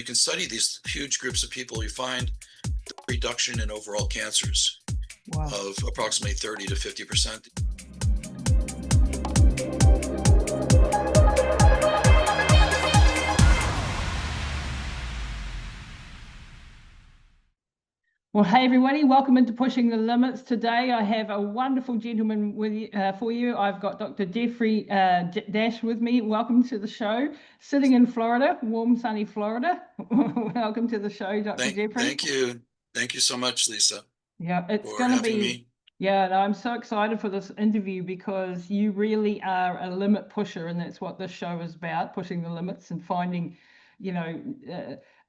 can study these huge groups of people, you find the reduction in overall cancers of approximately 30 to 50%. Well, hey everybody, welcome into Pushing the Limits. Today I have a wonderful gentleman for you. I've got Dr. Jeffrey Dach with me. Welcome to the show. Sitting in Florida, warm, sunny Florida. Welcome to the show, Dr. Jeffrey. Thank you. Thank you so much, Lisa. Yeah, it's going to be me. Yeah, no, I'm so excited for this interview because you really are a limit pusher, and that's what this show is about, pushing the limits and finding,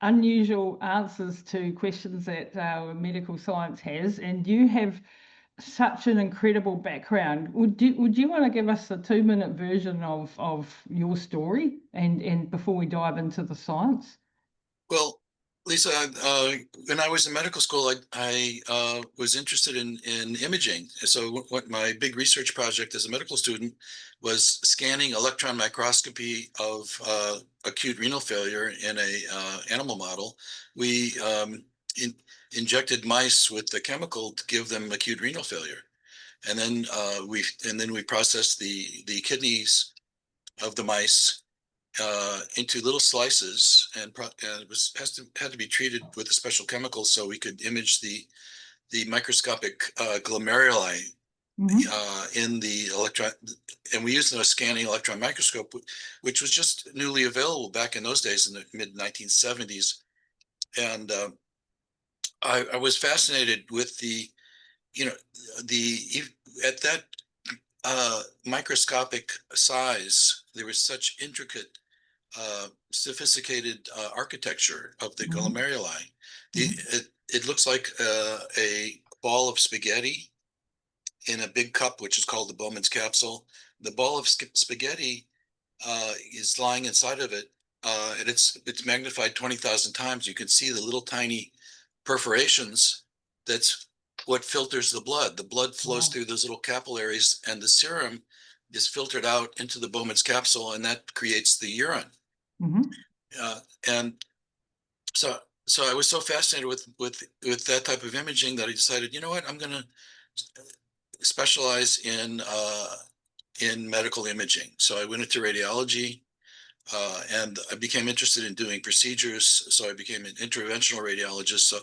unusual answers to questions that medical science has. And you have such an incredible background. Would you want to give us a 2-minute version of your story and before we dive into the science? Well, Lisa, when I was in medical school, I was interested in imaging. So what my big research project as a medical student was scanning electron microscopy of acute renal failure in a animal model. We injected mice with the chemical to give them acute renal failure, and then we processed the kidneys of the mice into little slices, and it had to be treated with a special chemical so we could image the microscopic glomeruli in the electron, and we used a scanning electron microscope, which was just newly available back in those days in the mid 1970s. And I was fascinated with at that microscopic size, there was such intricate sophisticated architecture of the glomeruli. It looks like a ball of spaghetti in a big cup, which is called the Bowman's capsule. The ball of spaghetti is lying inside of it, and it's magnified 20,000 times. You can see the little tiny perforations. That's what filters the blood. The blood flows through those little capillaries, and the serum is filtered out into the Bowman's capsule, and that creates the urine. And so I was so fascinated with that type of imaging that I decided, you know what, I'm going to specialize in medical imaging. So I went into radiology, and I became interested in doing procedures. So I became an interventional radiologist. So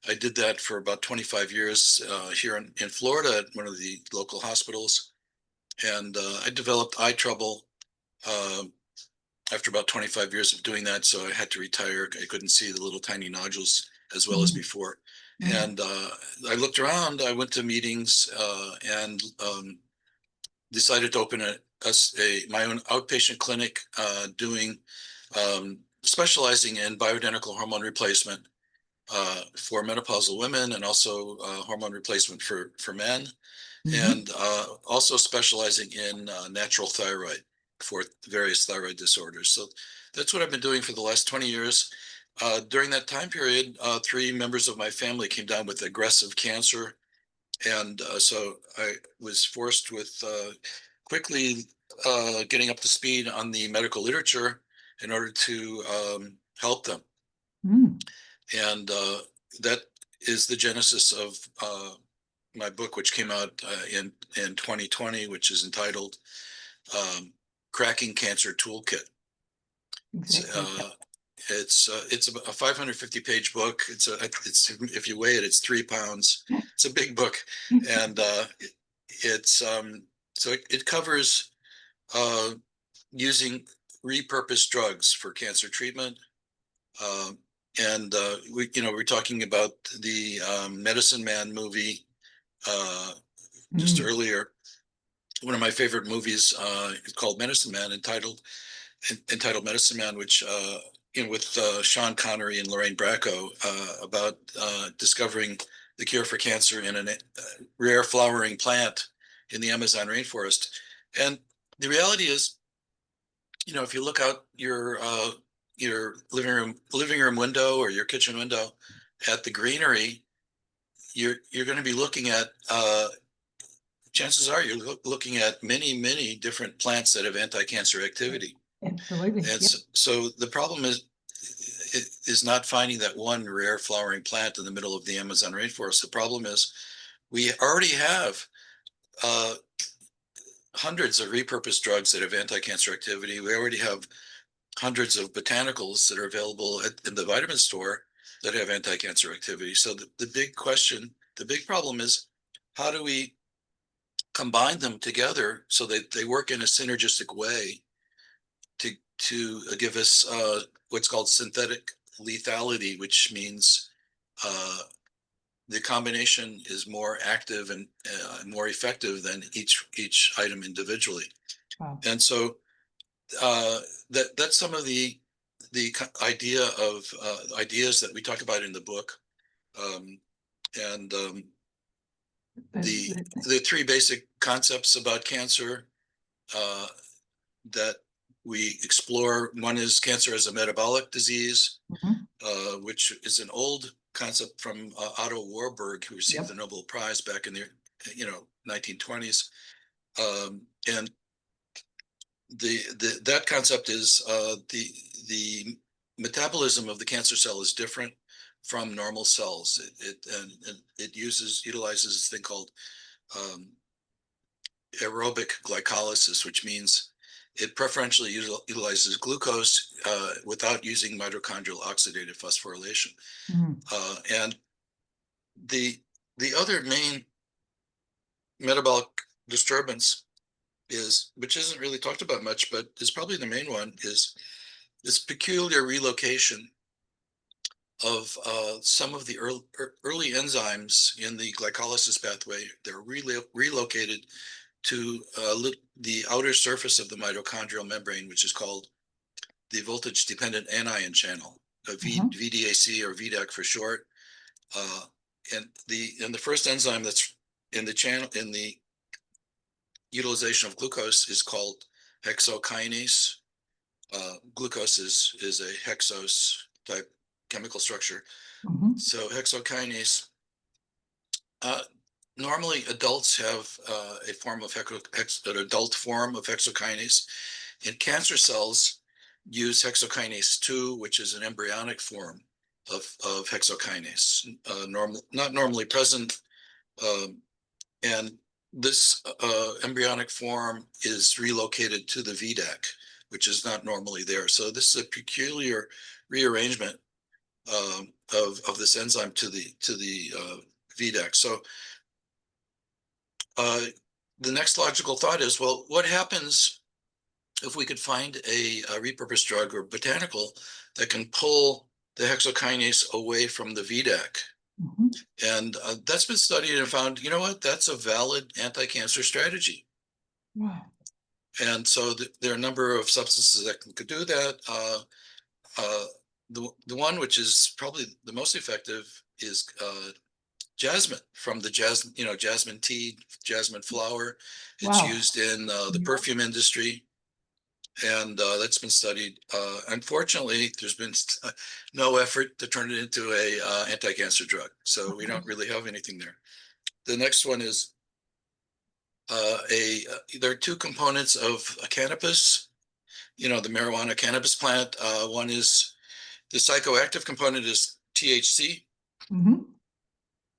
I did that for about 25 years here in Florida at one of the local hospitals. And I developed eye trouble after about 25 years of doing that. So I had to retire. I couldn't see the little tiny nodules as well as before. And I looked around, I went to meetings and decided to open my own outpatient clinic specializing in bioidentical hormone replacement for menopausal women, and also hormone replacement for men, and also specializing in natural thyroid for various thyroid disorders. So that's what I've been doing for the last 20 years. During that time period, 3 members of my family came down with aggressive cancer. And so I was forced with quickly getting up to speed on the medical literature in order to help them. And that is the genesis of my book, which came out in 2020, which is entitled Cracking Cancer Toolkit. It's a 550-page book. It's if you weigh it, it's 3 pounds. It's a big book, and so it covers using repurposed drugs for cancer treatment. And we're talking about the Medicine Man movie just earlier. One of my favorite movies is called Medicine Man, entitled Medicine Man, which with Sean Connery and Lorraine Bracco, about discovering the cure for cancer in a rare flowering plant in the Amazon rainforest. And the reality is, if you look out your living room window or your kitchen window at the greenery, you're going to be looking at chances are you're looking at many different plants that have anti-cancer activity. Absolutely. And so the problem is not finding that one rare flowering plant in the middle of the Amazon rainforest. The problem is we already have hundreds of repurposed drugs that have anti-cancer activity. We already have hundreds of botanicals that are available in the vitamin store that have anti-cancer activity. So the big question, the big problem is, how do we combine them together so that they work in a synergistic way to give us what's called synthetic lethality, which means the combination is more active and more effective than each item individually. Wow. And so that's some of the idea of ideas that we talk about in the book, and the three basic concepts about cancer that we explore. One is cancer as a metabolic disease, which is an old concept from Otto Warburg, who received the Nobel Prize back in the 1920s, and that concept is the metabolism of the cancer cell is different from normal cells. It utilizes this thing called aerobic glycolysis, which means it preferentially utilizes glucose without using mitochondrial oxidative phosphorylation. And the other main metabolic disturbance is, which isn't really talked about much, but is probably the main one, is this peculiar relocation of some of the early enzymes in the glycolysis pathway. They're relocated to the outer surface of the mitochondrial membrane, which is called the voltage-dependent anion channel, VDAC or VDAC for short. And the first enzyme that's in the channel, in the utilization of glucose, is called hexokinase. Glucose is a hexose type chemical structure. So hexokinase, normally adults have a form of an adult form of hexokinase. And cancer cells use hexokinase 2, which is an embryonic form of hexokinase, not normally present. And this embryonic form is relocated to the VDAC, which is not normally there. So this is a peculiar rearrangement of this enzyme to the VDAC. So the next logical thought is, well, what happens if we could find a repurposed drug or botanical that can pull the hexokinase away from the VDAC? And that's been studied and found, you know what, that's a valid anti-cancer strategy. Wow. And so there are a number of substances that could do that. The one which is probably the most effective is jasmine, from the jasmine tea, jasmine flower. It's used in the perfume industry, and that's been studied. Unfortunately, there's been no effort to turn it into a anti-cancer drug, so we don't really have anything there. The next one is there are two components of a cannabis, the marijuana cannabis plant. One is the psychoactive component is THC.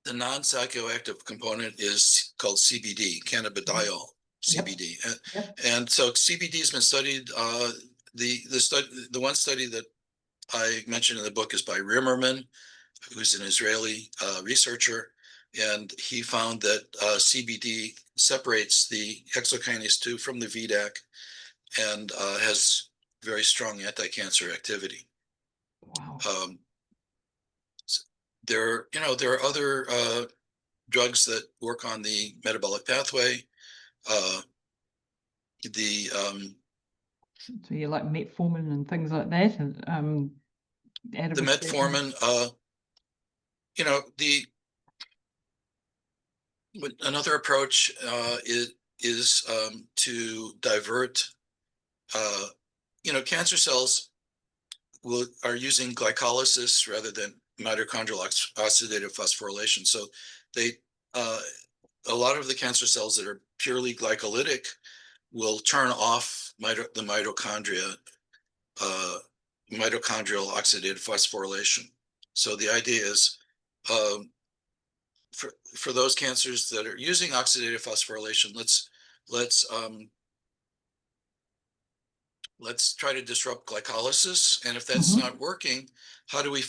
The non-psychoactive component is called CBD, cannabidiol, CBD. And so CBD has been studied. The one study that I mentioned in the book is by Rimmerman, who's an Israeli researcher, and he found that CBD separates the hexokinase 2 from the VDAC and has very strong anti-cancer activity. Wow. There are other drugs that work on the metabolic pathway. So you like metformin and things like that, and the metformin, another approach is to divert. Cancer cells are using glycolysis rather than mitochondrial oxidative phosphorylation. So a lot of the cancer cells that are purely glycolytic will turn off the mitochondria mitochondrial oxidative phosphorylation. So the idea is, for those cancers that are using oxidative phosphorylation, let's try to disrupt glycolysis. And if that's not working, how do we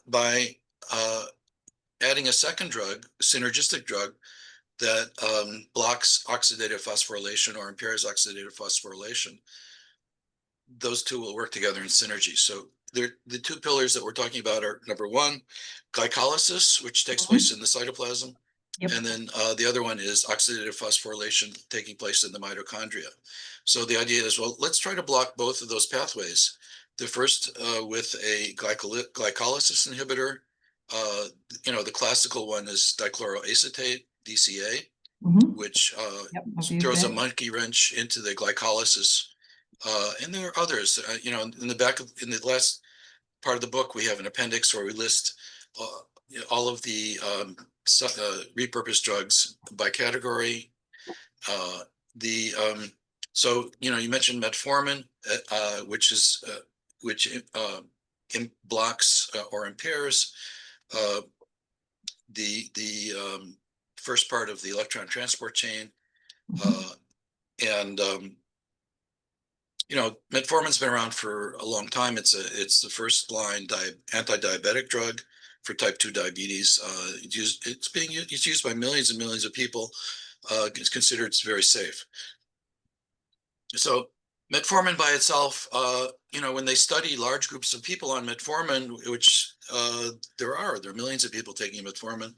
by adding a second drug, synergistic drug, that blocks oxidative phosphorylation or impairs oxidative phosphorylation, those two will work together in synergy. So the two pillars that we're talking about are, number one, glycolysis, which takes place in the cytoplasm. Yep. And then the other one is oxidative phosphorylation taking place in the mitochondria. So the idea is, well, let's try to block both of those pathways. The first with a glycolysis inhibitor. The classical one is dichloroacetate, DCA, which throws a monkey wrench into the glycolysis. And there are others. In the last part of the book, we have an appendix where we list all of the repurposed drugs by category. So you mentioned metformin, which blocks or impairs the first part of the electron transport chain, and metformin's been around for a long time. It's the first line anti-diabetic drug for type 2 diabetes. It's used by millions and millions of people. It's considered very safe. So metformin by itself, when they study large groups of people on metformin, which there are millions of people taking metformin,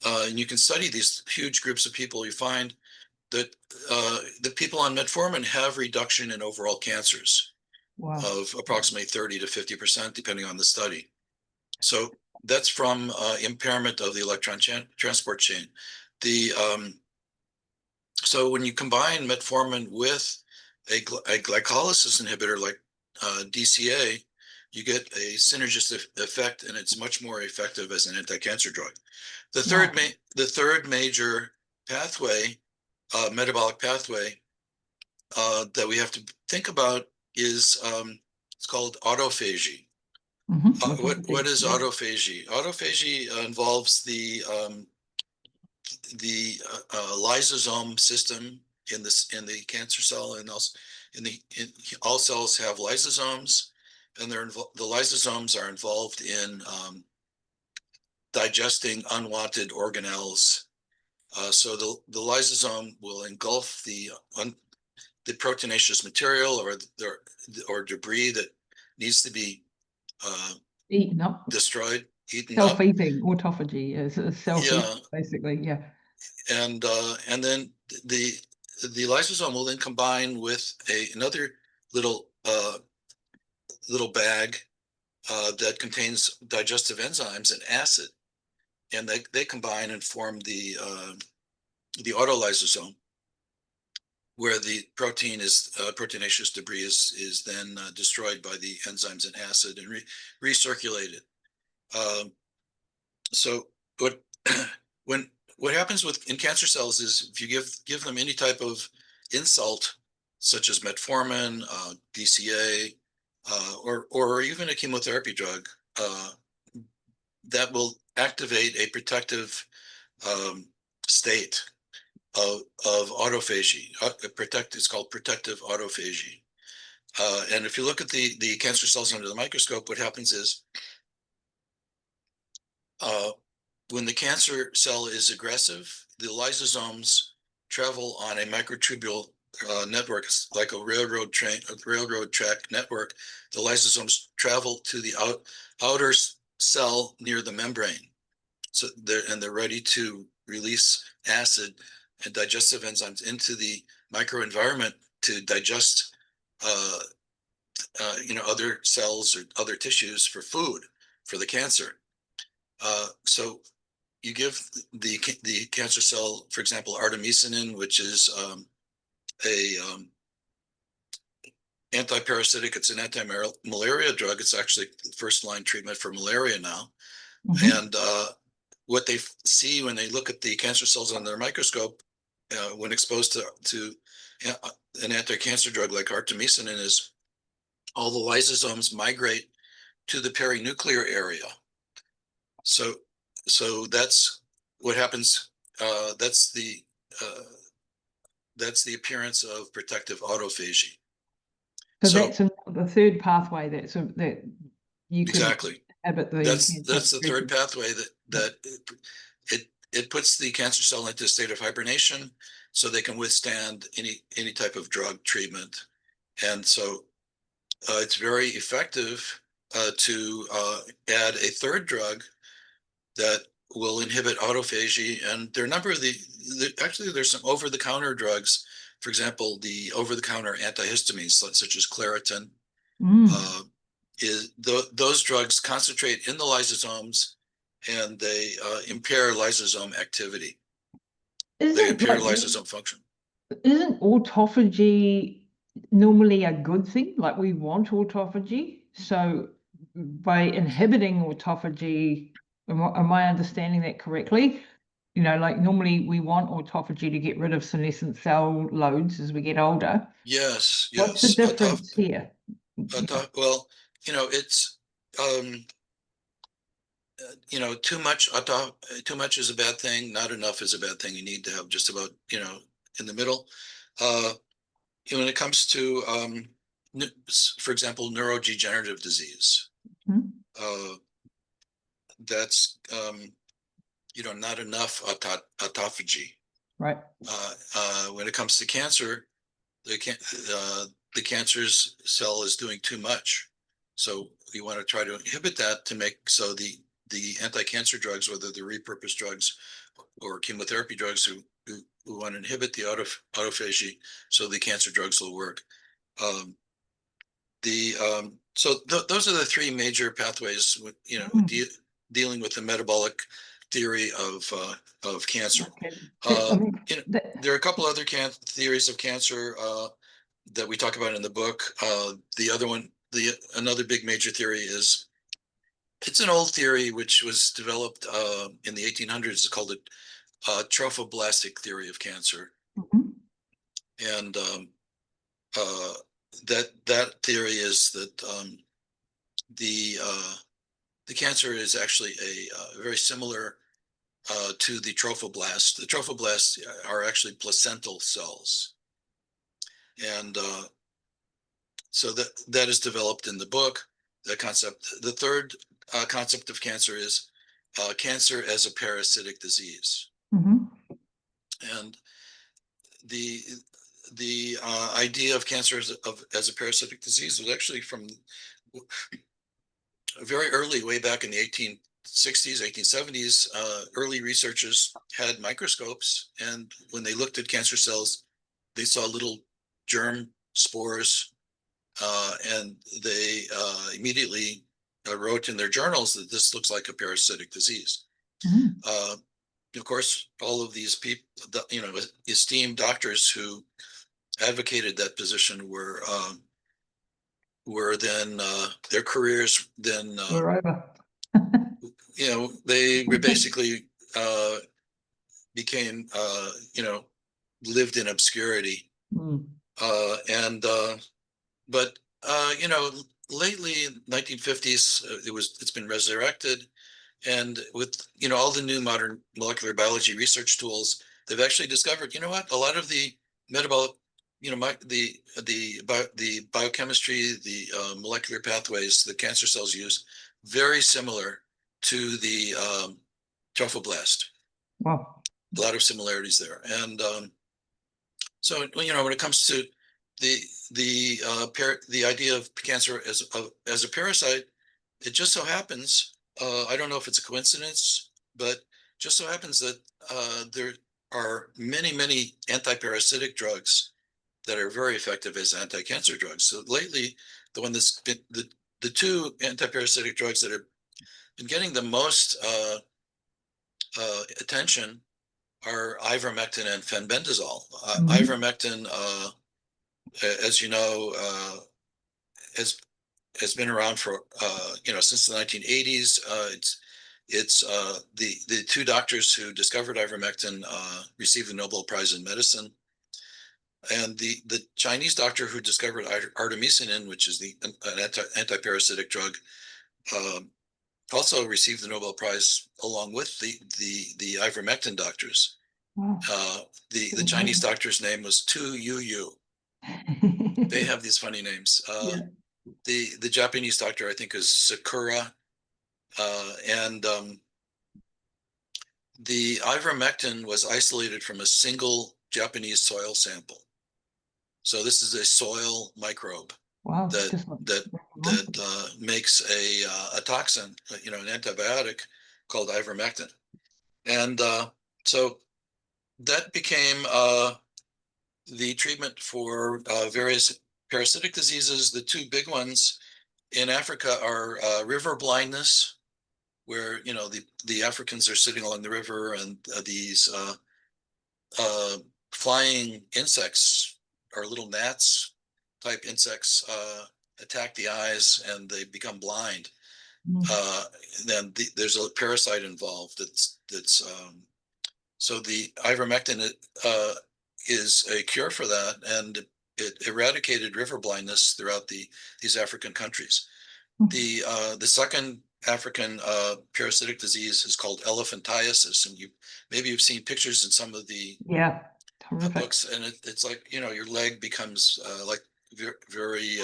and you can study these huge groups of people, you find that the people on metformin have reduction in overall cancers of approximately 30 to 50%, depending on the study. So that's from impairment of the electron transport chain. So when you combine metformin with a glycolysis inhibitor like DCA, you get a synergistic effect, and it's much more effective as an anti-cancer drug. The third major pathway, metabolic pathway, that we have to think about is it's called autophagy. What is autophagy? Autophagy involves the lysosome system in the cancer cell, and also all cells have lysosomes, and the lysosomes are involved in digesting unwanted organelles. So the lysosome will engulf the proteinaceous material or debris that needs to be eaten up, destroyed, self-eating. Autophagy is self-eating, basically. Yeah. And then the lysosome will then combine with another little bag that contains digestive enzymes and acid, and they combine and form the autolysosome, where the proteinaceous debris is then destroyed by the enzymes and acid and recirculated. So what happens in cancer cells is, if you give them any type of insult, such as metformin, DCA, or even a chemotherapy drug, that will activate a protective state of autophagy. It's called protective autophagy. And if you look at the cancer cells under the microscope, what happens is, when the cancer cell is aggressive, the lysosomes travel on a microtubule network, like a railroad track network. The lysosomes travel to the outer cell near the membrane. So they're ready to release acid and digestive enzymes into the microenvironment to digest other cells or other tissues for food for the cancer. So you give the cancer cell, for example, artemisinin, which is a antiparasitic. It's an anti-malaria drug. It's actually first line treatment for malaria now. And what they see when they look at the cancer cells under their microscope, when exposed to an anti-cancer drug like artemisinin is all the lysosomes migrate to the perinuclear area. So that's what happens. That's the appearance of protective autophagy. So So that's the third pathway that you can exactly, inhibit the that's cancer. the third pathway that it puts the cancer cell into a state of hibernation, so they can withstand any type of drug treatment, and so it's very effective to add a third drug that will inhibit autophagy. And there are a number of actually there's some over-the-counter drugs. For example, the over-the-counter antihistamines such as Claritin. Those drugs concentrate in the lysosomes, and they impair lysosome activity. They impair lysosome function. Isn't autophagy normally a good thing? Like, we want autophagy. So by inhibiting autophagy, am I understanding that correctly? You know, like normally we want autophagy to get rid of senescent cell loads as we get older. Yes, What's the yes. difference here? Well, it's too much is a bad thing. Not enough is a bad thing. You need to have just about in the middle. When it comes to for example, neurodegenerative disease, that's not enough autophagy. Right. When it comes to cancer, the cancer's cell is doing too much, so you want to try to inhibit that to make so the anti-cancer drugs, whether they're repurposed drugs or chemotherapy drugs, who want to inhibit the autophagy, so the cancer drugs will work. Those are the three major pathways, dealing with the metabolic theory of cancer. There are a couple other theories of cancer that we talk about in the book. The other one, another big major theory is, it's an old theory which was developed in the 1800s. It's called the trophoblastic theory of cancer. And that theory is that the cancer is actually a very similar to the trophoblast. The trophoblasts are actually placental cells, and so that is developed in the book. That concept. The third concept of cancer is cancer as a parasitic disease, and the idea of cancer as a parasitic disease was actually from very early, way back in the 1860s, 1870s. Early researchers had microscopes, and when they looked at cancer cells, they saw little germ spores, and they immediately wrote in their journals that this looks like a parasitic disease. Of course, all of these people, esteemed doctors who advocated that position were then their careers then were over. They were basically became lived in obscurity. But lately, 1950s, it's been resurrected, and with all the new modern molecular biology research tools, they've actually discovered, what, a lot of the metabolic, the biochemistry, the molecular pathways the cancer cells use, very similar to the trophoblast. Wow. A lot of similarities there. And so when it comes to the idea of cancer as a parasite, it just so happens, I don't know if it's a coincidence, but just so happens that there are many anti-parasitic drugs that are very effective as anti-cancer drugs. So lately, the one that's been the two anti-parasitic drugs that have been getting the most attention are ivermectin and fenbendazole. Ivermectin, as you know, has been around for since the 1980s. It's the two doctors who discovered ivermectin received the Nobel Prize in Medicine. And the Chinese doctor who discovered artemisinin, which is an antiparasitic drug, also received the Nobel Prize along with the ivermectin doctors. Wow. The Chinese doctor's name was Tu Yu. They have these funny names. Yeah. The Japanese doctor, I think, is Sakura, and the ivermectin was isolated from a single Japanese soil sample. So this is a soil microbe Wow. that Just like makes a toxin, an antibiotic called ivermectin, and so that became the treatment for various parasitic diseases. The two big ones in Africa are river blindness, where the Africans are sitting along the river and these flying insects or little gnats type insects attack the eyes and they become blind. Then there's a parasite involved that's so the ivermectin is a cure for that, and it eradicated river blindness throughout these African countries. The second African parasitic disease is called elephantiasis, and maybe you've seen pictures in some of the books, and it's like your leg becomes like very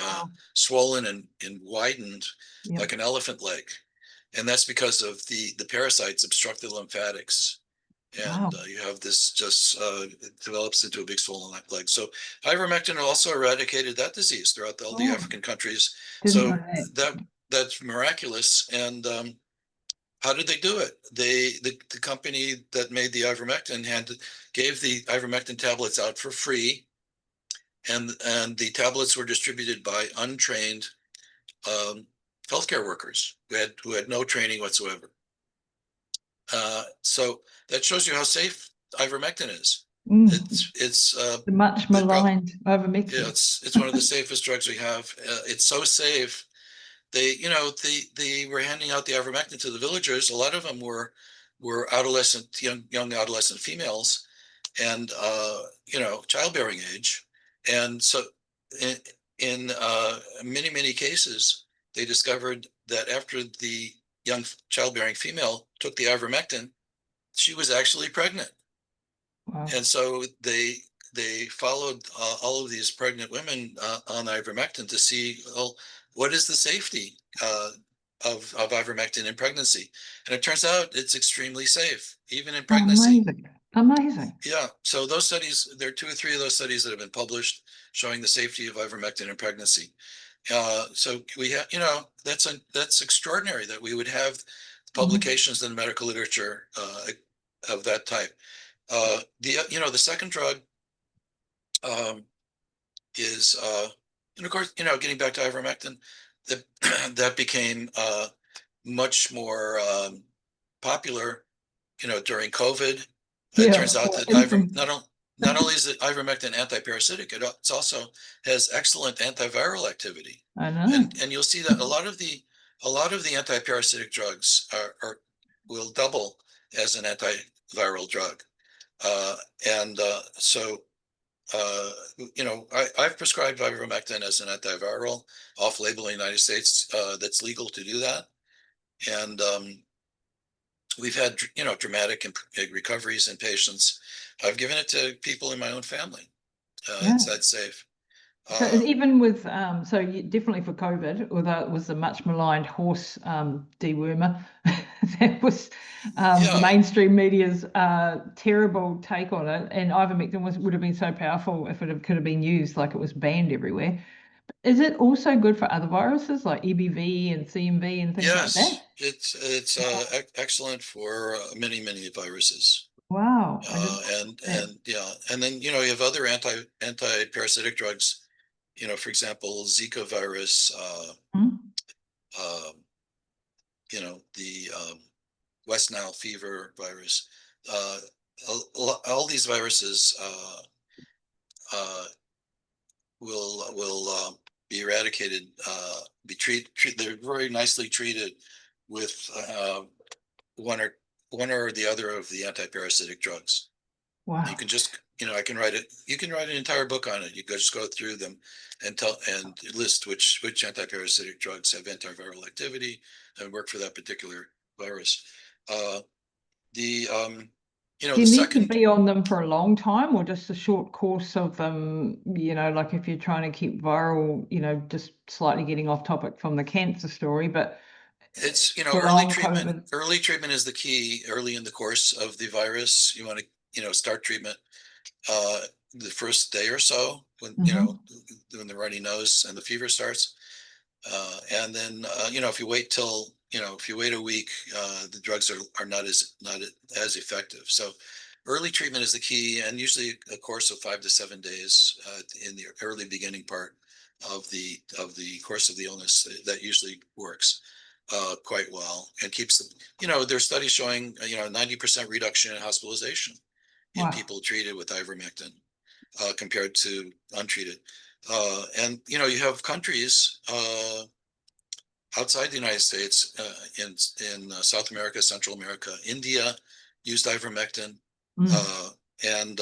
swollen and widened, like an elephant leg, and that's because of the parasites obstruct the lymphatics, and you have this just it develops into a big swollen leg. So ivermectin also eradicated that disease throughout all the African countries. So that's miraculous. And how did they do it? The company that made the ivermectin gave the ivermectin tablets out for free, and the tablets were distributed by untrained healthcare workers who had no training whatsoever. So that shows you how safe ivermectin is. It's the much maligned ivermectin. Yeah, it's one of the safest drugs we have. It's so safe. They were handing out the ivermectin to the villagers. A lot of them were adolescent, young adolescent females, and childbearing age. And so in many cases, they discovered that after the young childbearing female took the ivermectin, she was actually pregnant. Wow. And so they followed all of these pregnant women on ivermectin to see, well, what is the safety of ivermectin in pregnancy? And it turns out it's extremely safe, even in pregnancy. Amazing. Yeah. So those studies, there are 2 or 3 of those studies that have been published showing the safety of ivermectin in pregnancy. So we have, that's extraordinary that we would have publications in the medical literature of that type. The second drug is, and of course, getting back to ivermectin, that became much more popular, during COVID. It turns out that not only is it ivermectin antiparasitic, it also has excellent antiviral activity. I know. And you'll see that a lot of the antiparasitic drugs will double as an antiviral drug. So I've prescribed ivermectin as an antiviral off-label in the United States. That's legal to do that. And we've had, dramatic recoveries in patients. I've given it to people in my own family. It's that safe. So even with, definitely for COVID, although it was a much maligned horse dewormer, that was the mainstream media's terrible take on it. And ivermectin would have been so powerful if it could have been used, like it was banned everywhere. Is it also good for other viruses like EBV and CMV and things like that? Yes, it's excellent for many viruses. Wow. And then you have other anti-parasitic drugs. For example, Zika virus. The West Nile fever virus. All these viruses will be eradicated. They're very nicely treated with one or the other of the antiparasitic drugs. Wow. You can just I can write it. You can write an entire book on it. You just go through them and list which antiparasitic drugs have antiviral activity and work for that particular virus. The Do you the need to second, be on them for a long time, or just a short course of them? Like if you're trying to keep viral, just slightly getting off topic from the cancer story, but it's for early long treatment. COVID. Early treatment is the key. Early in the course of the virus, you want to start treatment the first day or so when when the runny nose and the fever starts. And then, if you wait if you wait a week, the drugs are not as effective. So early treatment is the key, and usually a course of 5 to 7 days in the early beginning part of the course of the illness that usually works quite well and keeps them. There's studies showing 90% reduction in hospitalization in Wow. people treated with ivermectin compared to untreated. And you have countries outside the United States, in South America, Central America, India used ivermectin, and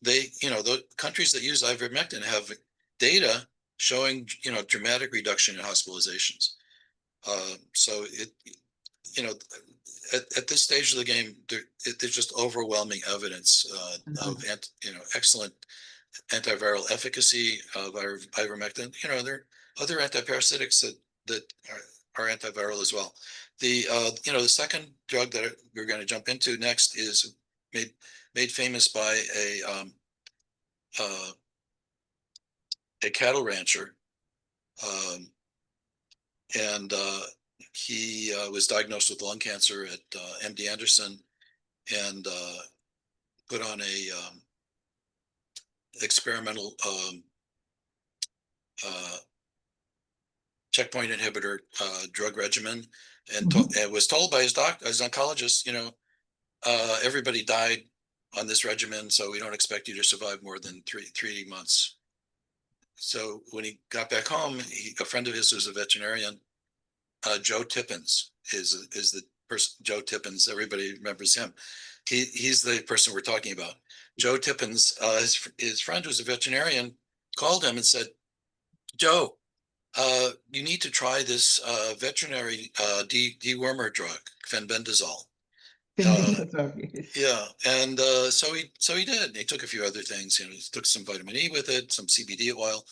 the countries that use ivermectin have data showing dramatic reduction in hospitalizations. So at this stage of the game, there's just overwhelming evidence of excellent antiviral efficacy of ivermectin. There are other antiparasitics that are antiviral as well. The second drug that we're going to jump into next is made famous by a cattle rancher, and he was diagnosed with lung cancer at MD Anderson, and put on a experimental checkpoint inhibitor drug regimen, and was told by his oncologist, everybody died on this regimen, so we don't expect you to survive more than three months. So when he got back home, a friend of his was a veterinarian. Joe Tippins is the person. Joe Tippins, everybody remembers him. He's the person we're talking about. Joe Tippins, his friend who's a veterinarian, called him and said, "Joe, you need to try this veterinary dewormer drug, fenbendazole." Yeah, and so he did. He took a few other things. He took some vitamin E with it, some CBD oil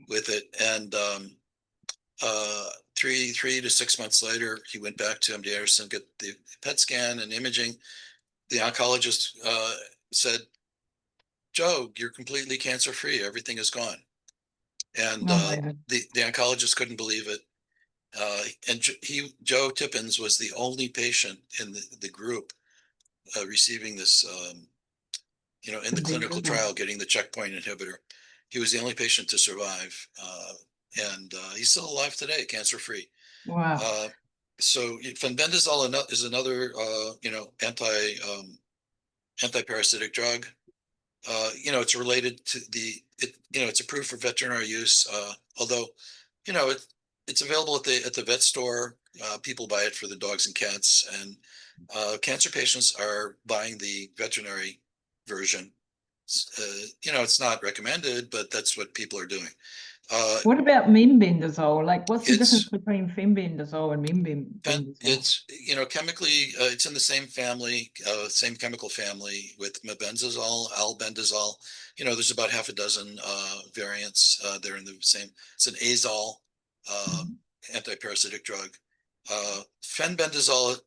with it, and 3 to 6 months later, he went back to MD Anderson, get the PET scan and imaging. The oncologist said, "Joe, you're completely cancer free. Everything is gone." And the oncologist couldn't believe it. And Joe Tippins was the only patient in the group receiving this, in the clinical trial, getting the checkpoint inhibitor. He was the only patient to survive, and he's still alive today, cancer free. Wow. So fenbendazole is another, antiparasitic drug. It's related to it's approved for veterinary use, although, it's available at the vet store. People buy it for the dogs and cats, and cancer patients are buying the veterinary version. It's not recommended, but that's what people are doing. What about membendazole? Like, what's the difference between fenbendazole and membendazole? It's, chemically, it's in the same family, same chemical family with mebendazole, albendazole. There's about half a dozen variants. They're in the same. It's an azole antiparasitic drug. Fenbendazole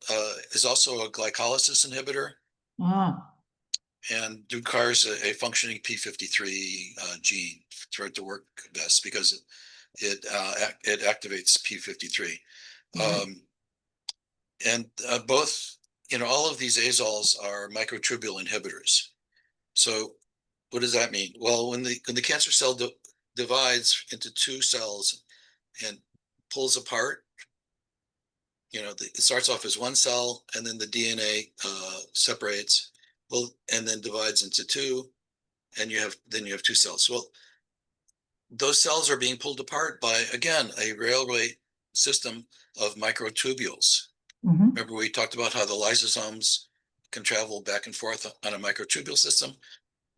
is also a glycolysis inhibitor. And requires a functioning p53 gene for it to work best, because it activates p53. And both, all of these azoles are microtubule inhibitors. So what does that mean? Well, when the cancer cell divides into two cells and pulls apart, it starts off as one cell, and then the DNA separates, and then divides into two, and you have two cells. Well, those cells are being pulled apart by, again, a railway system of microtubules. Remember, we talked about how the lysosomes can travel back and forth on a microtubule system.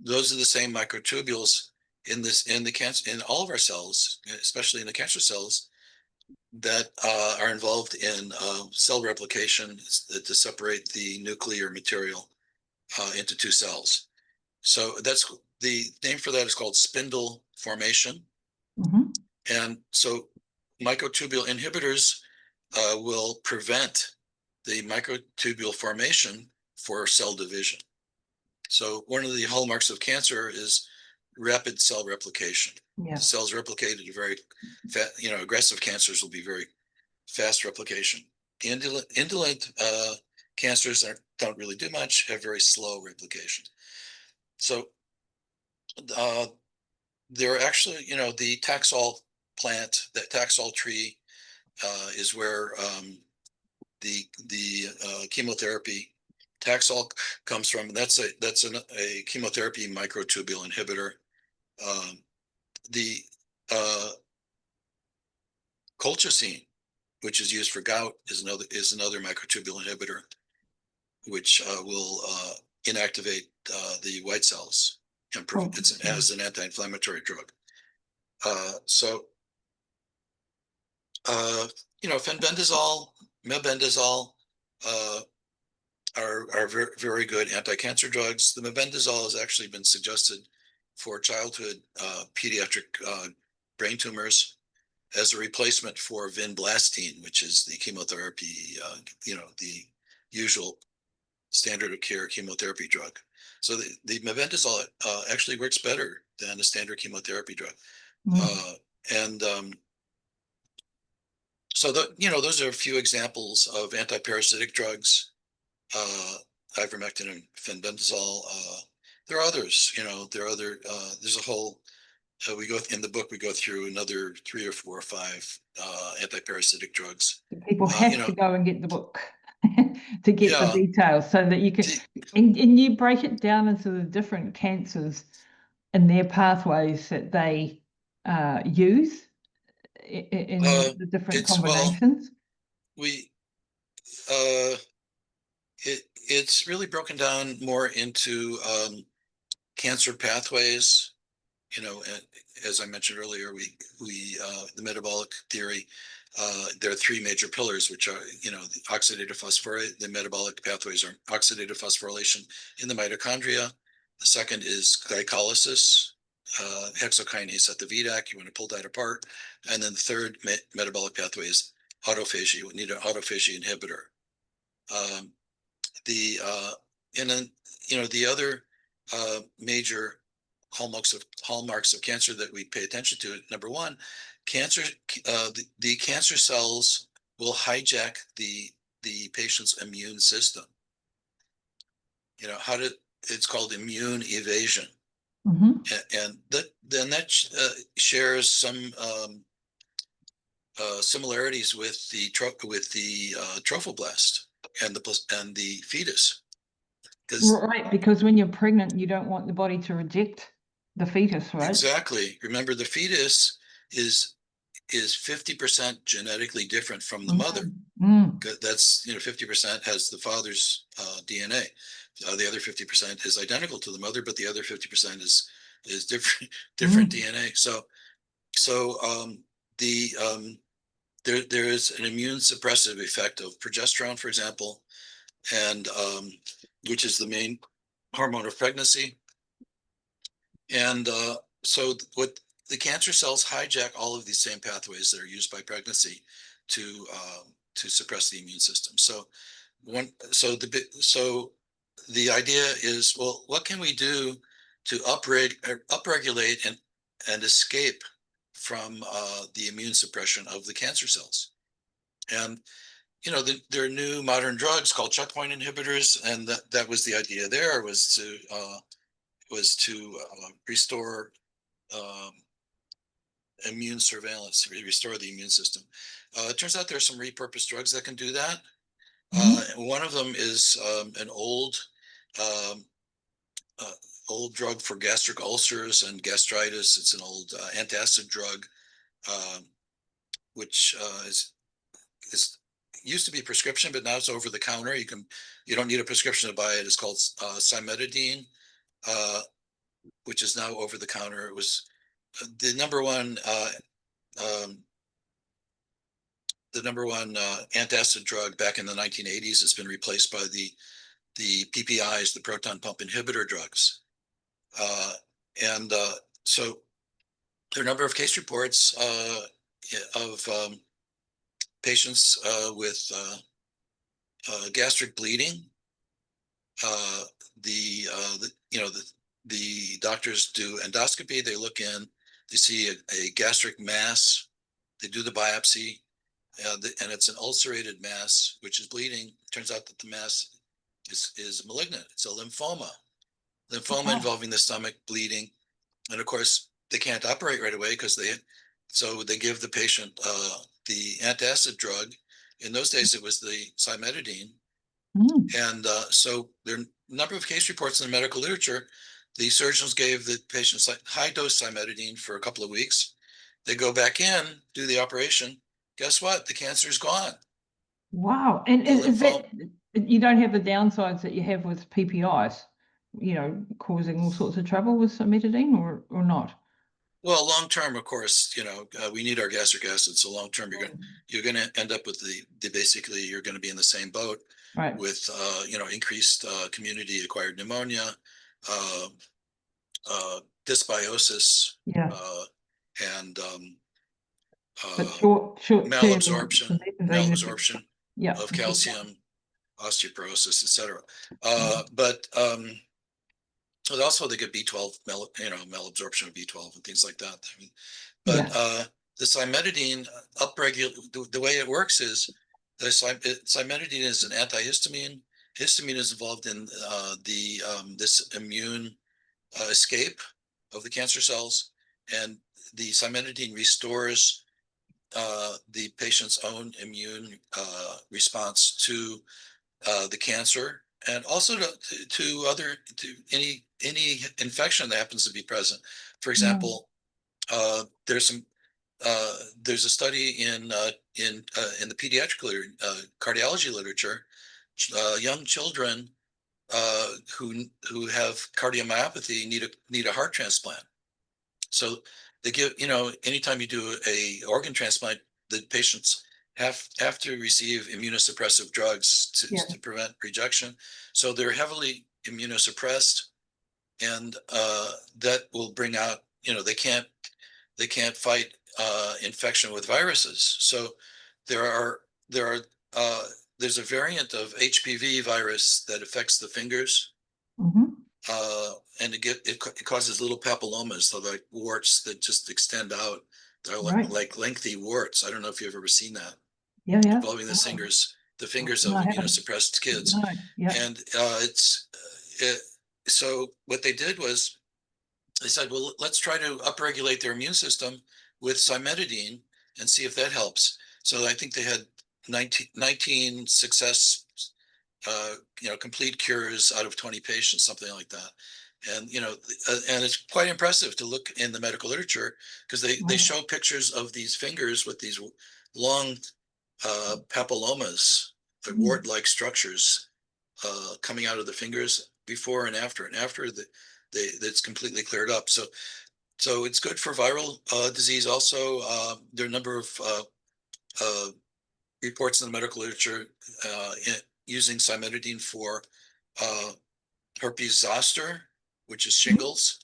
those are the same microtubules in the cancer, in all of our cells, especially in the cancer cells, that are involved in cell replication to separate the nuclear material into two cells. So that's the name for that is called spindle formation. Mhm. And so microtubule inhibitors will prevent the microtubule formation for cell division. So one of the hallmarks of cancer is rapid cell replication. Yeah. Cells replicated very fast, aggressive cancers will be very fast replication. Indolent cancers don't really do much, have very slow replication. So there are actually, the Taxol plant, that Taxol tree is where the chemotherapy Taxol comes from. That's a chemotherapy microtubule inhibitor. The colchicine, which is used for gout, is another microtubule inhibitor, which will inactivate the white cells and it's as an anti-inflammatory drug. Fenbendazole, mebendazole are very, very good anti-cancer drugs. The mebendazole has actually been suggested for childhood pediatric brain tumors as a replacement for vinblastine, which is the chemotherapy, the usual standard of care chemotherapy drug. So the mebendazole actually works better than a standard chemotherapy drug. And so those are a few examples of antiparasitic drugs, ivermectin and fenbendazole. There are others, there's a whole, we go in the book, we go through another 3 or 4 or 5 antiparasitic drugs. People have to go and get the book to get the Yeah. details so that you can, and you break it down into the different cancers and their pathways that they use in the different combinations. It's really broken down more into cancer pathways. As I mentioned earlier, the metabolic theory, there are 3 major pillars, which are, the oxidative phosphorylation. The metabolic pathways are oxidative phosphorylation in the mitochondria. The second is glycolysis, hexokinase at the VDAC. You want to pull that apart. And then the third metabolic pathway is autophagy. You need an autophagy inhibitor. And then, the other major hallmarks of cancer that we pay attention to, number one, the cancer cells will hijack the patient's immune system. It's called immune evasion. And that shares some similarities with the trophoblast and the fetus. Right, because when you're pregnant, you don't want the body to reject the fetus, right? Exactly. Remember, the fetus is 50% genetically different from the mother. That's 50% has the father's DNA. The other 50% is identical to the mother, but the other 50% is different DNA. So there is an immune suppressive effect of progesterone, for example, and which is the main hormone of pregnancy. And so what the cancer cells hijack all of these same pathways that are used by pregnancy to suppress the immune system. So the idea is, well, what can we do to upregulate and escape from the immune suppression of the cancer cells? And there are new modern drugs called checkpoint inhibitors, and that was the idea. There was to restore immune surveillance, restore the immune system. It turns out there are some repurposed drugs that can do that. One of them is an old drug for gastric ulcers and gastritis. It's an old antacid drug, which is used to be prescription, but now it's over the counter. You don't need a prescription to buy it. It's called cimetidine. which is now over the counter. It was the number one um, antacid drug back in the 1980s. Has been replaced by the PPIs, the proton pump inhibitor drugs. And so there are a number of case reports of patients with gastric bleeding. The doctors do endoscopy. They look in, they see a gastric mass. They do the biopsy, and it's an ulcerated mass which is bleeding. It turns out that the mass is malignant. It's a lymphoma. Lymphoma Wow. involving the stomach, bleeding, and of course they can't operate right away because they give the patient the antacid drug. In those days, it was the cimetidine. Mm. And so there are a number of case reports in the medical literature. The surgeons gave the patients high dose cimetidine for a couple of weeks. They go back in, do the operation. Guess what? The cancer is gone. Wow. And The is lymphoma. that you don't have the downsides that you have with PPIs, causing all sorts of trouble with cimetidine or not? Well, long term, of course, we need our gastric acid. So long term, Mm. you're going to end up with the basically you're going to be in the same boat Right. with increased community acquired pneumonia, uh, dysbiosis, Yeah. uh, and But uh, short term malabsorption, cimetidine effects. Yeah. of A good calcium, osteoporosis, etc. point. But also they get B12, malabsorption of B12 and things like that. I mean, but Yeah. the cimetidine upregulate the way it works is the cimetidine is an antihistamine. Histamine is involved in this immune escape of the cancer cells, and the cimetidine restores the patient's own immune response to the cancer, and also to any infection that happens to be present. For Mm. example, there's a study in the pediatric cardiology literature. Young children who have cardiomyopathy need a heart transplant. So they give, anytime you do a organ transplant, the patients have to receive immunosuppressive drugs Yeah. to prevent rejection. So they're heavily immunosuppressed, and that will bring out, they can't fight infection with viruses. So there are there's a variant of HPV virus that affects the fingers, Hmm. and it causes little papillomas, so like warts that just extend out. They're Right. like lengthy warts. I don't know if you've ever seen that Yeah. Yeah. involving Wow. the fingers No, of I haven't. immunosuppressed kids. No. Yeah. And so what they did was they said, well, let's try to upregulate their immune system with cimetidine and see if that helps. So I think they had 19 success, complete cures out of 20 patients, something like that. And, and it's quite impressive to look in the medical literature because they Wow. show pictures of these fingers with these long papillomas, the Mm. wart-like structures coming out of the fingers before and after. And after it's completely cleared up. So it's good for viral disease. Also, there are a number of reports in the medical literature using cimetidine for uh, herpes zoster, which is shingles,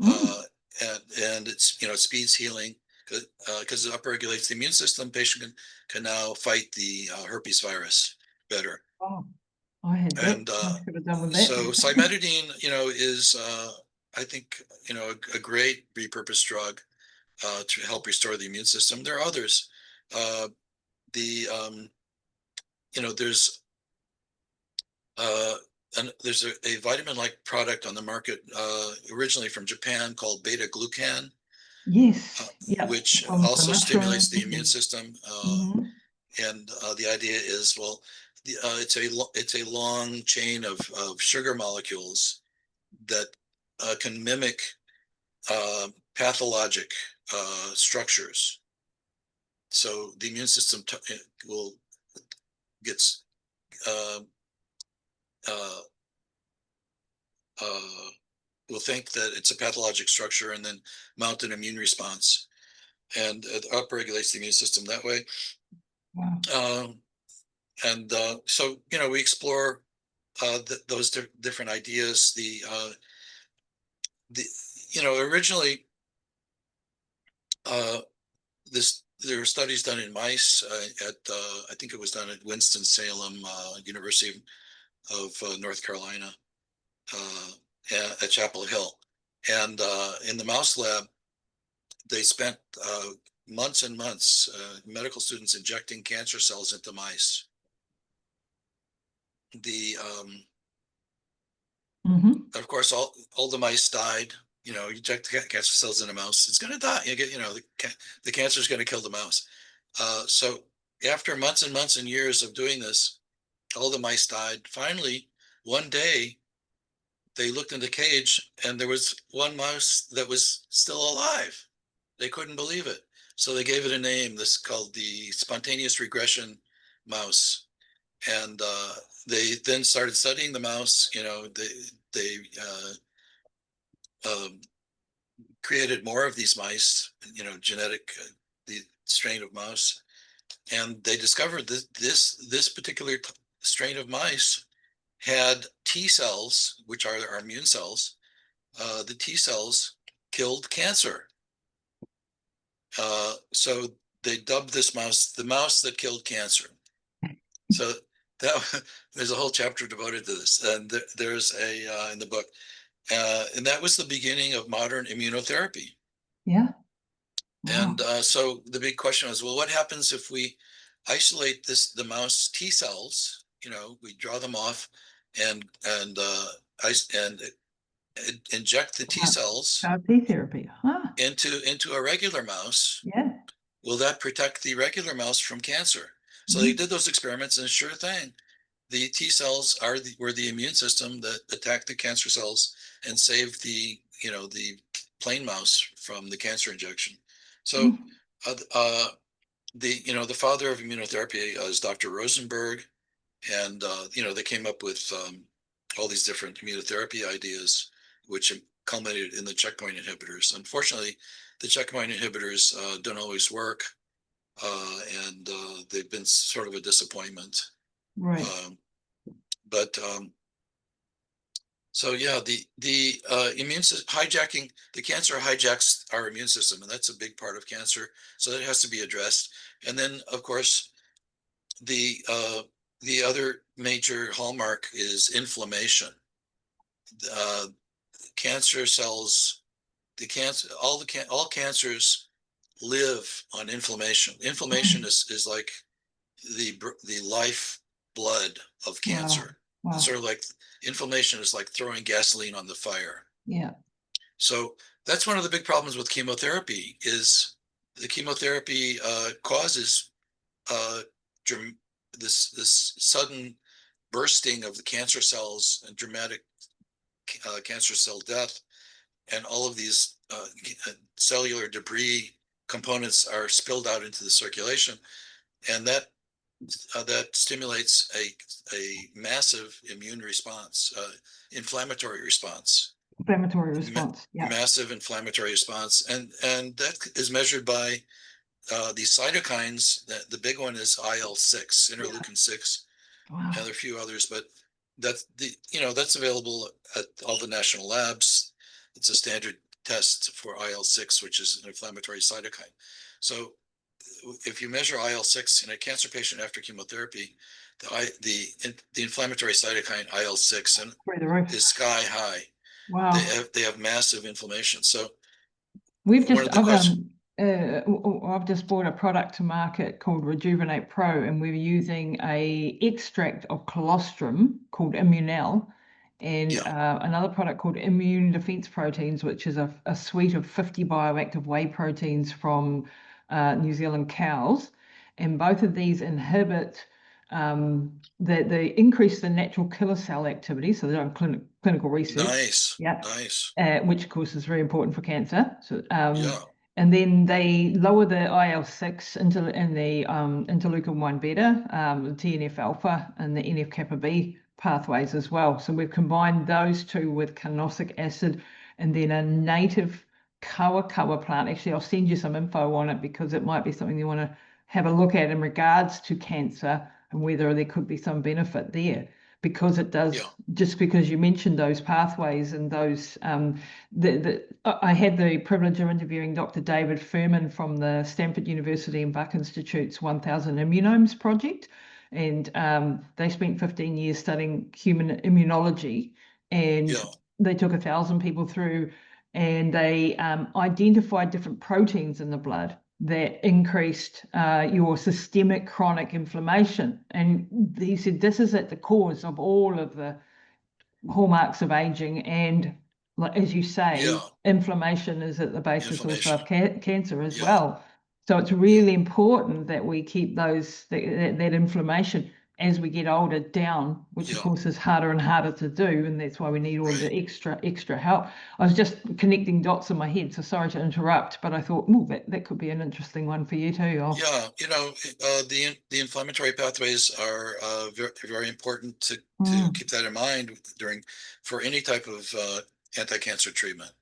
Mm. and it's it speeds healing because it upregulates the immune system. Patient can now fight the herpes virus better. Wow. I had that. And I could have done with so that. cimetidine, is I think a great repurposed drug to help restore the immune system. There are others. The there's there's a vitamin-like product on the market originally from Japan called beta glucan, Yes. Yeah. which From the also mushrooms stimulates the immune and system. mhm. And the idea is, well, it's a long chain of sugar molecules that can mimic pathologic structures. So the immune system will gets uh, uh, uh, will think that it's a pathologic structure and then mount an immune response, and it upregulates the immune system that way. Wow. So, we explore those different ideas. Originally, there were studies done in mice at I think it was done at Winston-Salem University of North Carolina at Chapel Hill, and in the mouse lab, they spent months and months, medical students injecting cancer cells into mice. Of course, all the mice died. You inject cancer cells in a mouse, it's going to die. The cancer is going to kill the mouse. So after months and months and years of doing this, all the mice died. Finally, one day, they looked in the cage and there was one mouse that was still alive. They couldn't believe it. So they gave it a name. This is called the spontaneous regression mouse. And they then started studying the mouse. They created more of these mice, the strain of mouse. And they discovered that this particular strain of mice had T cells, which are our immune cells. The T cells killed cancer. So they dubbed this mouse the mouse that killed cancer. So there's a whole chapter devoted to this, and there's in the book, and that was the beginning of modern immunotherapy. Yeah. Wow. And so the big question was, well, what happens if we isolate the mouse T cells? We draw them off and inject the T cells T therapy into a regular mouse. Yeah. Will that protect the regular mouse from cancer? So they did those experiments, and sure thing, the T cells were the immune system that attacked the cancer cells and saved the plain mouse from the cancer injection. So the father of immunotherapy is Dr. Rosenberg, and they came up with all these different immunotherapy ideas, which culminated in the checkpoint inhibitors. Unfortunately, the checkpoint inhibitors don't always work, and they've been sort of a disappointment. Right. So yeah, the immune system hijacking the cancer hijacks our immune system, and that's a big part of cancer. So that has to be addressed. And then, of course, the other major hallmark is inflammation. Cancer cells, all cancers live on inflammation. Inflammation is like the life blood of cancer. Wow. It's sort of like inflammation is like throwing gasoline on the fire. Yeah. So that's one of the big problems with chemotherapy is the chemotherapy causes this sudden bursting of the cancer cells and dramatic cancer cell death, and all of these cellular debris components are spilled out into the circulation, and that stimulates a massive immune response, inflammatory response. Yeah. Massive inflammatory response, and that is measured by these cytokines. The big one is IL-6, interleukin 6. Wow. And there are a few others, but that's available at all the national labs. It's a standard test for IL-6, which is an inflammatory cytokine. So if you measure IL-6 in a cancer patient after chemotherapy, the inflammatory cytokine IL-6 is sky high. Wow. They have massive inflammation. So I've just bought a product to market called Rejuvenate Pro, and we're using a extract of colostrum called Immunel, and another product called Immune Defense Proteins, which is a suite of 50 bioactive whey proteins from New Zealand cows. And both of these inhibit they increase the natural killer cell activity. So they're on clinical research. Nice. Yeah. Nice. Which of course is very important for cancer. So and then they lower the IL-6 and the interleukin 1 beta, the TNF alpha and the NF kappa B pathways as well. So we've combined those two with carnosic acid, and then a native kawa plant. Actually, I'll send you some info on it because it might be something you want to have a look at in regards to cancer and whether there could be some benefit there, because it does, just because you mentioned those pathways and those, I had the privilege of interviewing Dr. David Furman from the Stanford University and Buck Institute's 1000 Immunomes project. And they spent 15 years studying human immunology, and they took 1,000 people through, and they identified different proteins in the blood that increased your systemic chronic inflammation. And he said this is at the cause of all of the hallmarks of aging, and like as you say, inflammation is at the basis also of cancer as well. So it's really important that we keep those that inflammation as we get older down, which of course is harder and harder to do, and that's why we need all the extra help. I was just connecting dots in my head, so sorry to interrupt, but I thought, ooh, that could be an interesting one for you too. Yeah, you know, the inflammatory pathways are very, very important to keep that in mind for any type of anti-cancer treatment.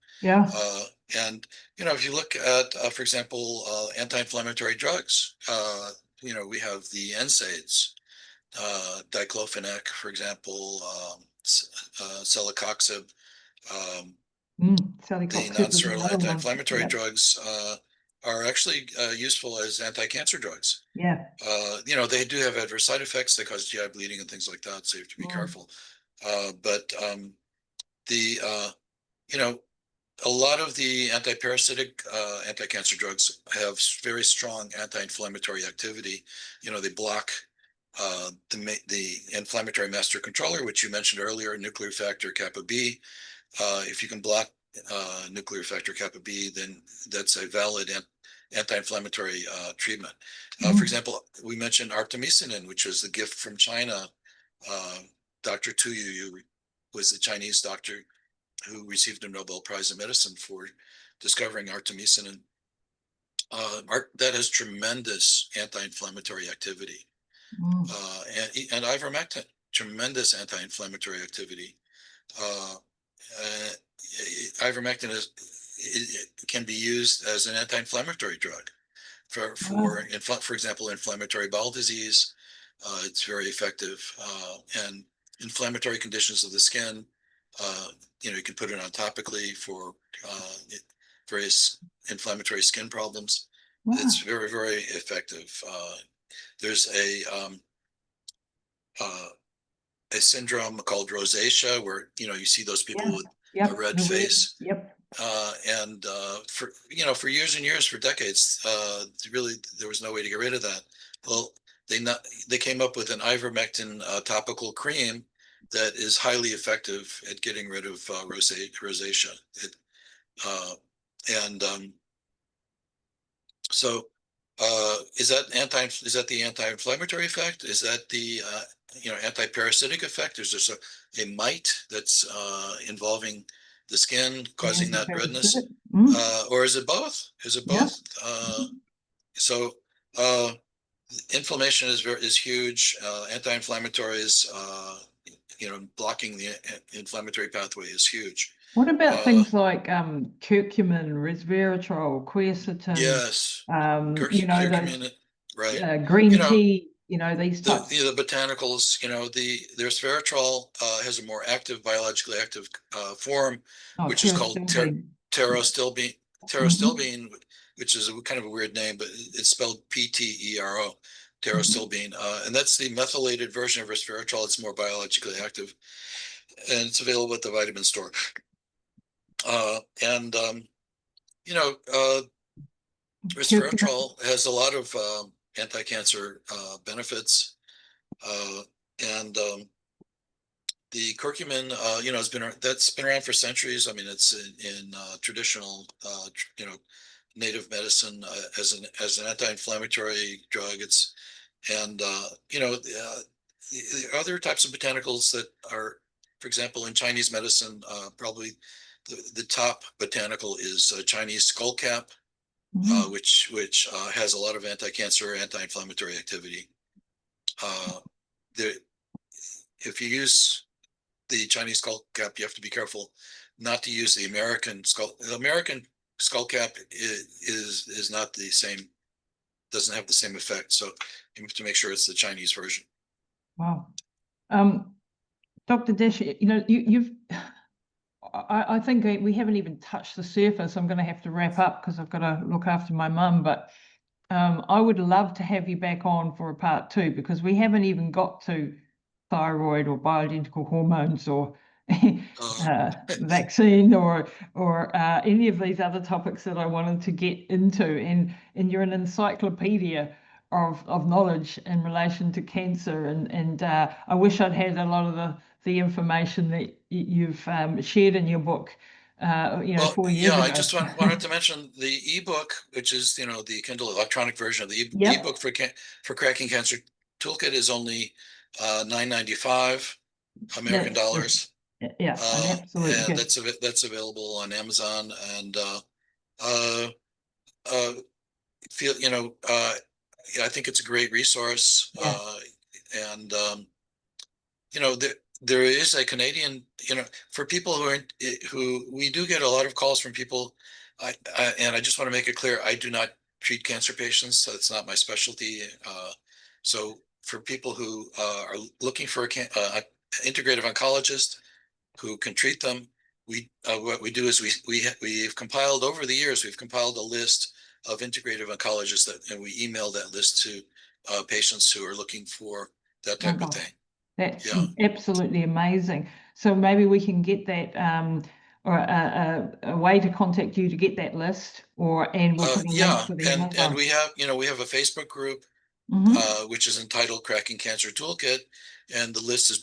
And you know, if you look at, for example, anti-inflammatory drugs, you know, we have the NSAIDs, diclofenac, for example, celecoxib, the non-steroidal anti-inflammatory drugs are actually useful as anti-cancer drugs. You know, they do have adverse side effects. They cause GI bleeding and things like that, so you have to be careful. But you know, a lot of the anti-parasitic anti-cancer drugs have very strong anti-inflammatory activity. You know, they block the inflammatory master controller, which you mentioned earlier, nuclear factor kappa B. If you can block nuclear factor kappa B, then that's a valid anti-inflammatory treatment. For example, we mentioned artemisinin, which was the gift from China. Dr. Tu Yu was the Chinese doctor who received a Nobel Prize in Medicine for discovering artemisinin. That has tremendous anti-inflammatory activity. And ivermectin, tremendous anti-inflammatory activity. Ivermectin can be used as an anti-inflammatory drug for example, inflammatory bowel disease. It's very effective. And inflammatory conditions of the skin, you know, you can put it on topically for various inflammatory skin problems. It's very, very effective. There's a syndrome called rosacea where, you know, you see those people with a red face. And for, you know, for years and years, for decades, really there was no way to get rid of that. Well, they came up with an ivermectin topical cream that is highly effective at getting rid of rosacea. So is that the anti-inflammatory effect? Is that the you know, anti-parasitic effect? Is there a mite that's involving the skin causing that redness? Or is it both? Is it both? So inflammation is huge. Anti-inflammatories, you know, blocking the inflammatory pathway is huge. What about things like curcumin, resveratrol, quercetin? Yes. You know, curcumin, right? Green you know, tea. You know, these types. The botanicals. You know, the resveratrol has a more active, biologically active form, which is called pterostilbene. Pterostilbene, which is kind of a weird name, but it's spelled PTERO. Pterostilbene, and that's the methylated version of resveratrol. It's more biologically active, and it's available at the vitamin store. You know, resveratrol has a lot of anti-cancer benefits, and the curcumin, you know, that's been around for centuries. I mean, it's in traditional, you know, native medicine as an anti-inflammatory drug. You know, the other types of botanicals that are, for example, in Chinese medicine, probably the top botanical is Chinese skullcap, which has a lot of anti-cancer, anti-inflammatory activity. If you use the Chinese skullcap, you have to be careful not to use the American skull. The American skull cap is not the same, doesn't have the same effect. So you have to make sure it's the Chinese version. Wow. Dr. Dach, I think we haven't even touched the surface. I'm going to have to wrap up because I've got to look after my mum, but I would love to have you back on for a part 2, because we haven't even got to thyroid or bioidentical hormones or vaccine or any of these other topics that I wanted to get into. And you're an encyclopedia of knowledge in relation to cancer. And I wish I'd had a lot of the information that you've shared in your book. Well, 4 years yeah, ago. I just wanted to mention the ebook, which is, the Kindle electronic version of the Yep. ebook for Cracking Cancer Toolkit is only $9.95 American dollars. Yeah, an absolute And gift. that's available on Amazon. And feel I think it's a great resource. Yeah. And there is a Canadian, for people who we do get a lot of calls from people. And I just want to make it clear, I do not treat cancer patients, so it's not my specialty. So for people who are looking for a integrative oncologist who can treat them, what we do is we've compiled over the years, we've compiled a list of integrative oncologists and we email that list to patients who are looking for that Oh type of gosh, thing. that's Yeah. absolutely amazing. So maybe we can get that or a way to contact you to get that list, and we'll put a link Yeah, to the and Amazon. we have a Facebook group Mhm. which is entitled Cracking Cancer Toolkit, and the list is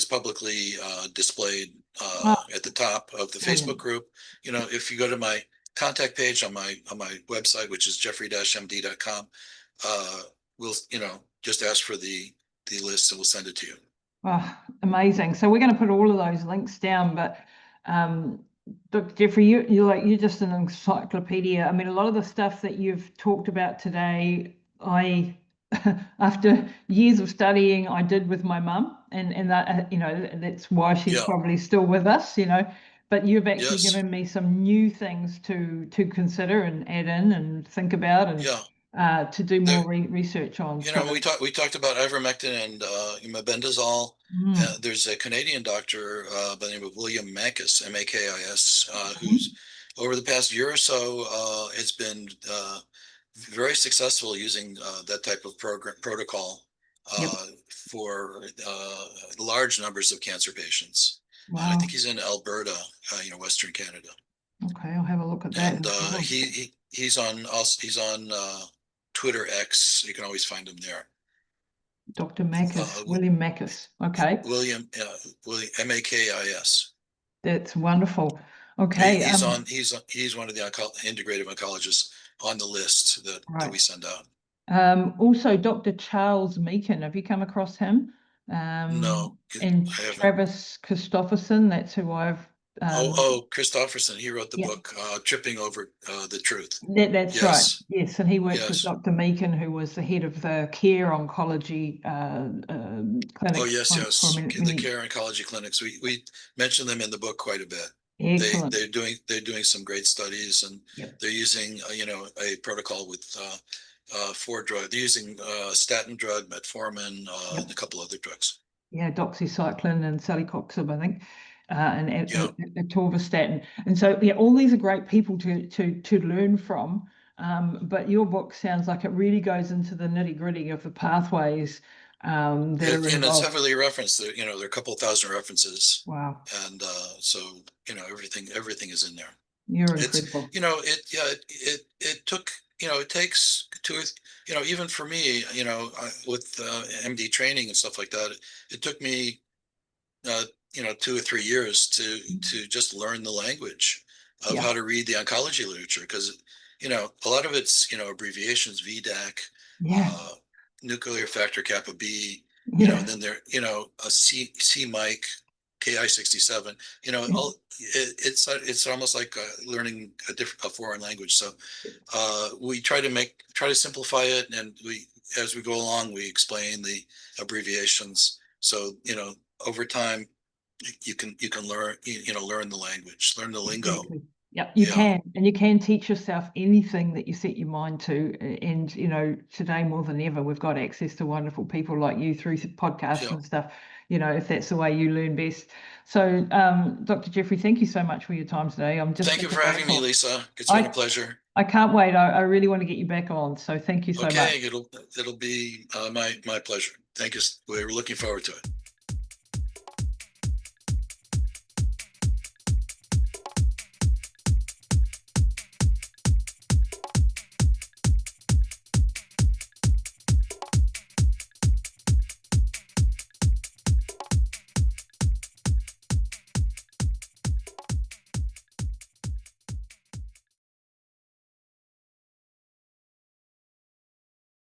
publicly displayed Oh, at the top of the Facebook brilliant. group. If you go to my contact page on my website, which is jeffrey-md.com, we'll just ask for the list and we'll send it to you. Oh, amazing. So we're going to put all of those links down, but Dr. Jeffrey, you're just an encyclopedia. I mean, a lot of the stuff that you've talked about today, after years of studying, I did with my mum, and that, that's why she's Yeah. probably still with us, But you've actually Yes. given me some new things to consider and add in and think about, and Yeah. to do more research on. We talked about ivermectin and mebendazole. Mm. There's a Canadian doctor by the name of William Makis, M-A-K-I-S, Mhm. who's over the past year or so has been very successful using that type of protocol Yep. for large numbers of cancer patients. And I Wow. think he's in Alberta, Western Canada. Okay, I'll have a look at that And as well. he's on Twitter X. You can always find him there. Dr. Makis, William Makis. Okay, William Makis. that's wonderful. Okay, He's one of the integrative oncologists on the list that right. we send out. Also, Dr. Charles Meakin, have you come across him? No, And I haven't. Travis Christopherson, that's who I've. Christopherson, he wrote the Yeah. book Tripping Over the Truth. That's right. Yes. Yes, and he worked with Yes. Dr. Meakin, who was the head of the care oncology clinic. Oh, yes, for yes. The many. care oncology clinics. We mention them in the book quite a bit. Excellent. They're doing some great studies, and Yep. they're using a protocol with 4 drugs. They're using statin drug, metformin, Yep. and a couple other drugs. Yeah, doxycycline and celecoxib, I think, and Yeah. atorvastatin. And so, yeah, all these are great people to learn from. But your book sounds like it really goes into the nitty-gritty of the pathways that are And it's involved. heavily referenced. There are a couple thousand references. Wow. And so everything is in there. You're It's incredible. it took it takes even for me with MD training and stuff like that, it took me 2 or 3 years to just learn the language of Yeah. how to read the oncology literature, because a lot of it's abbreviations, VDAC, Yeah. nuclear factor kappa B, Yeah. and then there a C-Mike, KI67, it's almost like learning a foreign language. So we try to simplify it, and as we go along, we explain the abbreviations. So over time, you can learn, learn the language, learn the lingo. Exactly. Yep, you can, and you can teach yourself anything that you set your mind to. And today more than ever, we've got access to wonderful people like you through podcasts and stuff. If that's the way you learn best. So, Dr. Jeffrey, thank you so much for your time today. Thank you for having me, Lisa. It's been a pleasure. I can't wait. I really want to get you back on. So thank you so much. Okay, it'll be my pleasure. Thank you. We're looking forward to it.